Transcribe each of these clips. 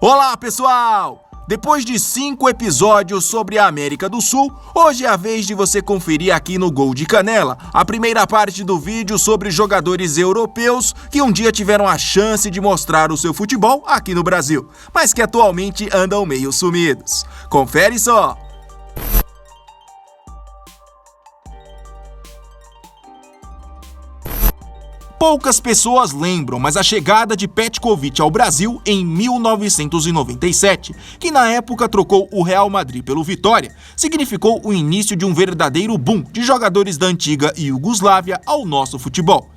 Olá, pessoal! Depois de 5 episódios sobre a América do Sul, hoje é a vez de você conferir aqui no Gol de Canela a primeira parte do vídeo sobre jogadores europeus que um dia tiveram a chance de mostrar o seu futebol aqui no Brasil, mas que atualmente andam meio sumidos. Confere só! Poucas pessoas lembram, mas a chegada de Petković ao Brasil em 1997, que na época trocou o Real Madrid pelo Vitória, significou o início de um verdadeiro boom de jogadores da antiga Iugoslávia ao nosso futebol.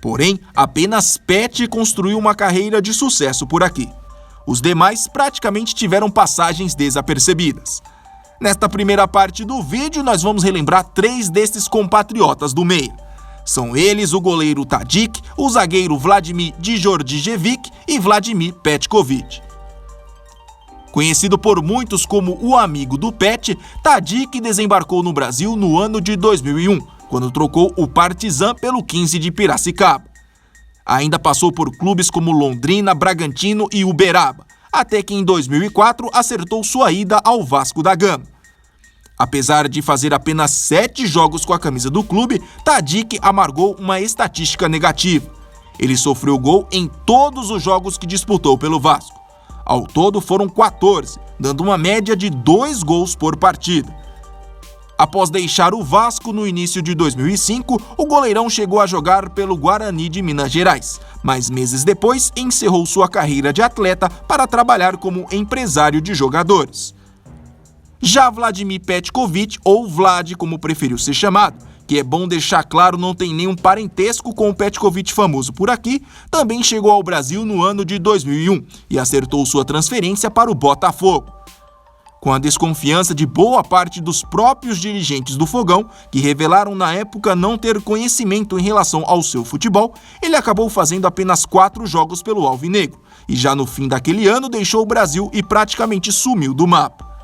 Porém, apenas Pet construiu uma carreira de sucesso por aqui. Os demais praticamente tiveram passagens desapercebidas. Nesta primeira parte do vídeo, nós vamos relembrar 3 desses compatriotas do meio. São eles o goleiro Tadić, o zagueiro Vladimir Djordjević e Vladimir Petković. Conhecido por muitos como o amigo do Pet, Tadić desembarcou no Brasil no ano de 2001, quando trocou o Partizan pelo 15 de Piracicaba. Ainda passou por clubes como Londrina, Bragantino e Uberaba, até que em 2004 acertou sua ida ao Vasco da Gama. Apesar de fazer apenas 7 jogos com a camisa do clube, Tadić amargou uma estatística negativa. Ele sofreu gol em todos os jogos que disputou pelo Vasco. Ao todo foram 14, dando uma média de 2 gols por partida. Após deixar o Vasco no início de 2005, o goleirão chegou a jogar pelo Guarani de Minas Gerais, mas meses depois encerrou sua carreira de atleta para trabalhar como empresário de jogadores. Já Vladimir Petković, ou Vlad como preferiu ser chamado, que é bom deixar claro não tem nenhum parentesco com o Petković famoso por aqui, também chegou ao Brasil no ano de 2001 e acertou sua transferência para o Botafogo. Com a desconfiança de boa parte dos próprios dirigentes do Fogão, que revelaram na época não ter conhecimento em relação ao seu futebol, ele acabou fazendo apenas 4 jogos pelo Alvinegro, e já no fim daquele ano deixou o Brasil e praticamente sumiu do mapa.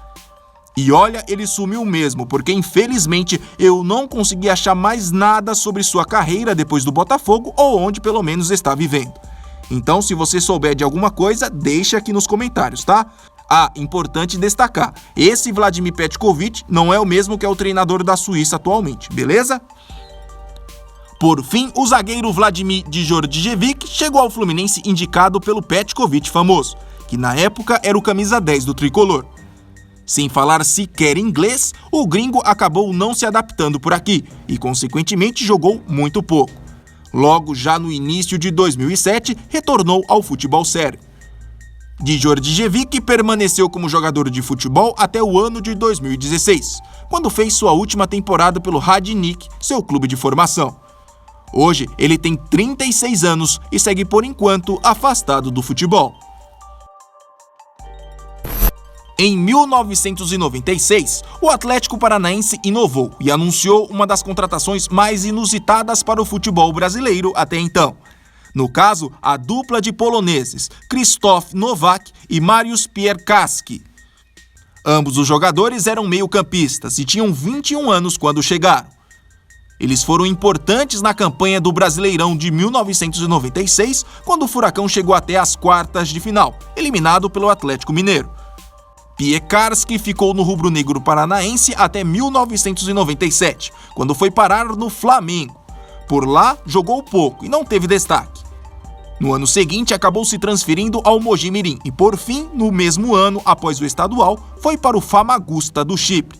E olha, ele sumiu mesmo, porque infelizmente eu não consegui achar mais nada sobre sua carreira depois do Botafogo ou onde pelo menos está vivendo. Então, se você souber de alguma coisa, deixa aqui nos comentários, tá? Ah, importante destacar, esse Vladimir Petković não é o mesmo que é o treinador da Suíça atualmente, beleza? Por fim, o zagueiro Vladimir Djordjević chegou ao Fluminense indicado pelo Petković famoso, que na época era o camisa 10 do tricolor. Sem falar sequer inglês, o gringo acabou não se adaptando por aqui e, consequentemente, jogou muito pouco. Logo, já no início de 2007, retornou ao futebol sério. Djordjević permaneceu como jogador de futebol até o ano de 2016, quando fez sua última temporada pelo Radnik, seu clube de formação. Hoje, ele tem 36 anos e segue por enquanto afastado do futebol. Em 1996, o Atlético Paranaense inovou e anunciou uma das contratações mais inusitadas para o futebol brasileiro até então. No caso, a dupla de poloneses Krzysztof Nowak e Mariusz Piłkarski. Ambos os jogadores eram meio-campistas e tinham 21 anos quando chegaram. Eles foram importantes na campanha do Brasileirão de 1996, quando o Furacão chegou até as quartas de final, eliminado pelo Atlético Mineiro. Piłkarski ficou no rubro-negro paranaense até 1997, quando foi parar no Flamengo. Por lá, jogou pouco e não teve destaque. No ano seguinte, acabou se transferindo ao Mojimirim e, por fim, no mesmo ano, após o estadual, foi para o Famagusta do Chipre.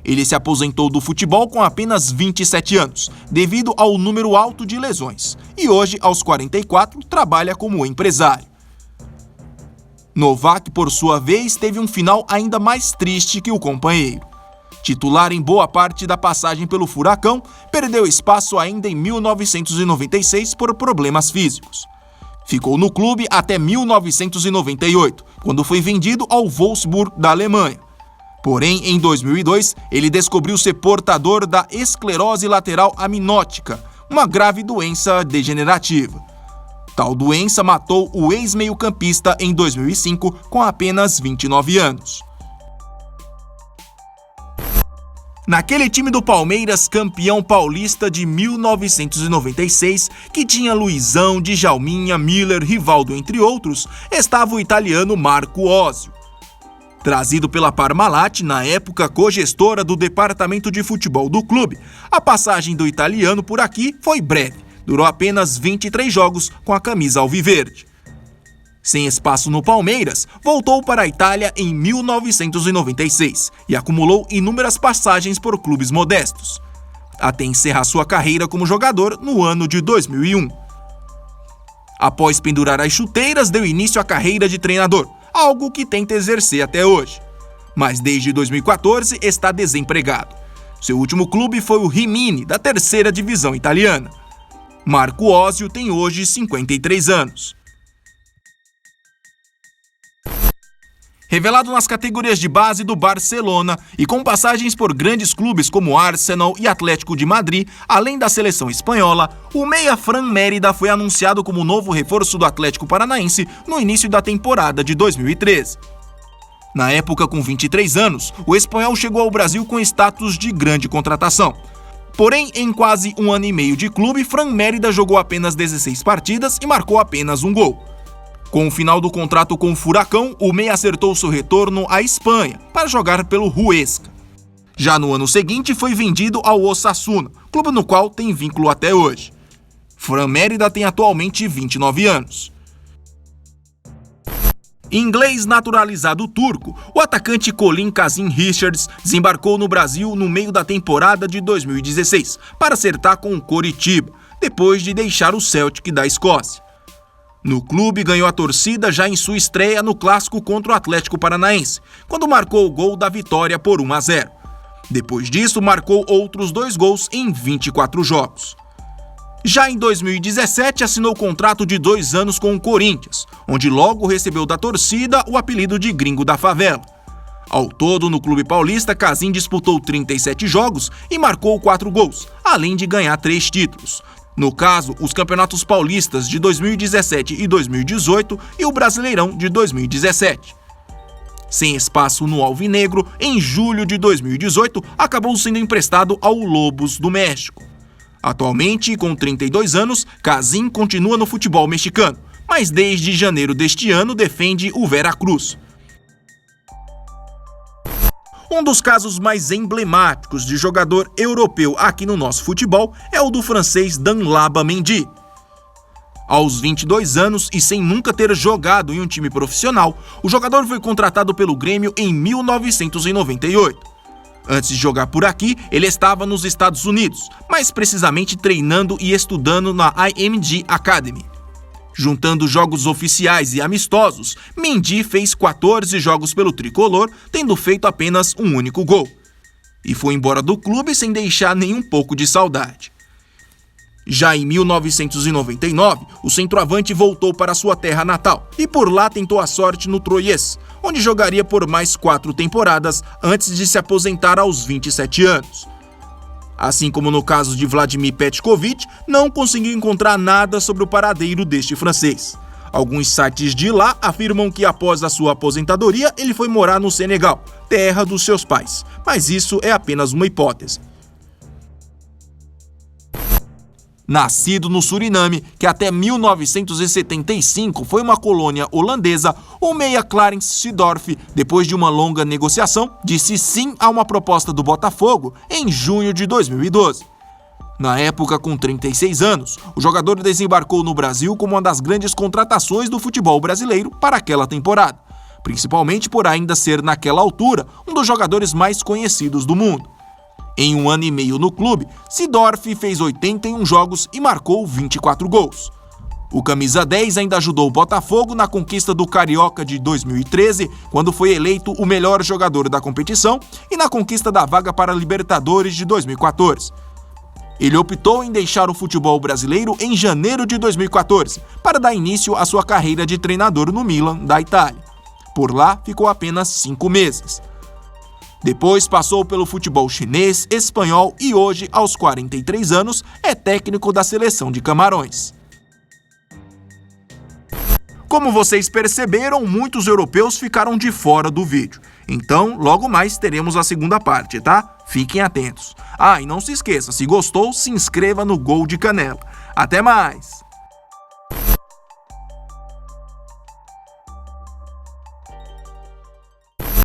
Ele se aposentou do futebol com apenas 27 anos, devido ao número alto de lesões, e hoje, aos 44, trabalha como empresário. Nowak, por sua vez, teve um final ainda mais triste que o companheiro. Titular em boa parte da passagem pelo Furacão, perdeu espaço ainda em 1996 por problemas físicos. Ficou no clube até 1998, quando foi vendido ao Wolfsburg da Alemanha. Porém, em 2002, ele descobriu ser portador da esclerose lateral aminótica, uma grave doença degenerativa. Tal doença matou o ex-meio-campista em 2005 com apenas 29 anos. Naquele time do Palmeiras, campeão paulista de 1996, que tinha Luizão, Djalminha, Miller, Rivaldo, entre outros, estava o italiano Marco Osio. Trazido pela Parmalat, na época cogestora do departamento de futebol do clube, a passagem do italiano por aqui foi breve, durou apenas 23 jogos com a camisa alviverde. Sem espaço no Palmeiras, voltou para a Itália em 1996 e acumulou inúmeras passagens por clubes modestos, até encerrar sua carreira como jogador no ano de 2001. Após pendurar as chuteiras, deu início à carreira de treinador, algo que tenta exercer até hoje. Mas desde 2014 está desempregado. Seu último clube foi o Rimini, da terceira divisão italiana. Marco Osio tem hoje 53 anos. Revelado nas categorias de base do Barcelona e com passagens por grandes clubes como Arsenal e Atlético de Madrid, além da seleção espanhola, o meia Fran Mérida foi anunciado como novo reforço do Atlético Paranaense no início da temporada de 2013. Na época, com 23 anos, o espanhol chegou ao Brasil com status de grande contratação. Porém, em quase um ano e meio de clube, Fran Mérida jogou apenas 16 partidas e marcou apenas um gol. Com o final do contrato com o Furacão, o meia acertou seu retorno à Espanha para jogar pelo Huesca. Já no ano seguinte, foi vendido ao Osasuna, clube no qual tem vínculo até hoje. Fran Mérida tem atualmente 29 anos. Inglês naturalizado turco, o atacante Colin Kazim Richards desembarcou no Brasil no meio da temporada de 2016 para acertar com o Coritiba, depois de deixar o Celtic da Escócia. No clube, ganhou a torcida já em sua estreia no clássico contra o Atlético Paranaense, quando marcou o gol da vitória por 1-0. Depois disso, marcou outros 2 gols em 24 jogos. Já em 2017, assinou contrato de 2 anos com o Corinthians, onde logo recebeu da torcida o apelido de Gringo da Favela. Ao todo, no clube paulista, Kazim disputou 37 jogos e marcou 4 gols, além de ganhar 3 títulos. No caso, os campeonatos paulistas de 2017 e 2018 e o Brasileirão de 2017. Sem espaço no alvinegro, em julho de 2018, acabou sendo emprestado ao Lobos do México. Atualmente, com 32 anos, Kazim continua no futebol mexicano, mas desde janeiro deste ano defende o Veracruz. Um dos casos mais emblemáticos de jogador europeu aqui no nosso futebol é o do francês Danlaba Mendy. Aos 22 anos e sem nunca ter jogado em um time profissional, o jogador foi contratado pelo Grêmio em 1998. Antes de jogar por aqui, ele estava nos Estados Unidos, mais precisamente treinando e estudando na IMG Academy. Juntando jogos oficiais e amistosos, Mendy fez 14 jogos pelo tricolor, tendo feito apenas um único gol. E foi embora do clube sem deixar nem um pouco de saudade. Já em 1999, o centroavante voltou para sua terra natal e por lá tentou a sorte no Troyes, onde jogaria por mais 4 temporadas antes de se aposentar aos 27 anos. Assim como no caso de Vladimir Petkovic, não conseguiu encontrar nada sobre o paradeiro deste francês. Alguns sites de lá afirmam que após a sua aposentadoria ele foi morar no Senegal, terra dos seus pais, mas isso é apenas uma hipótese. Nascido no Suriname, que até 1975 foi uma colônia holandesa, o meia Clarence Seedorf, depois de uma longa negociação, disse sim a uma proposta do Botafogo em junho de 2012. Na época, com 36 anos, o jogador desembarcou no Brasil como uma das grandes contratações do futebol brasileiro para aquela temporada, principalmente por ainda ser, naquela altura, um dos jogadores mais conhecidos do mundo. Em um ano e meio no clube, Seedorf fez 81 jogos e marcou 24 gols. O camisa 10 ainda ajudou o Botafogo na conquista do Carioca de 2013, quando foi eleito o melhor jogador da competição, e na conquista da vaga para a Libertadores de 2014. Ele optou em deixar o futebol brasileiro em janeiro de 2014, para dar início à sua carreira de treinador no Milan, da Itália. Por lá, ficou apenas 5 meses. Depois passou pelo futebol chinês, espanhol e hoje, aos 43 anos, é técnico da seleção de Camarões. Como vocês perceberam, muitos europeus ficaram de fora do vídeo. Então, logo mais teremos a segunda parte, tá? Fiquem atentos. Ah, e não se esqueça, se gostou, se inscreva no Gol de Canela. Até mais!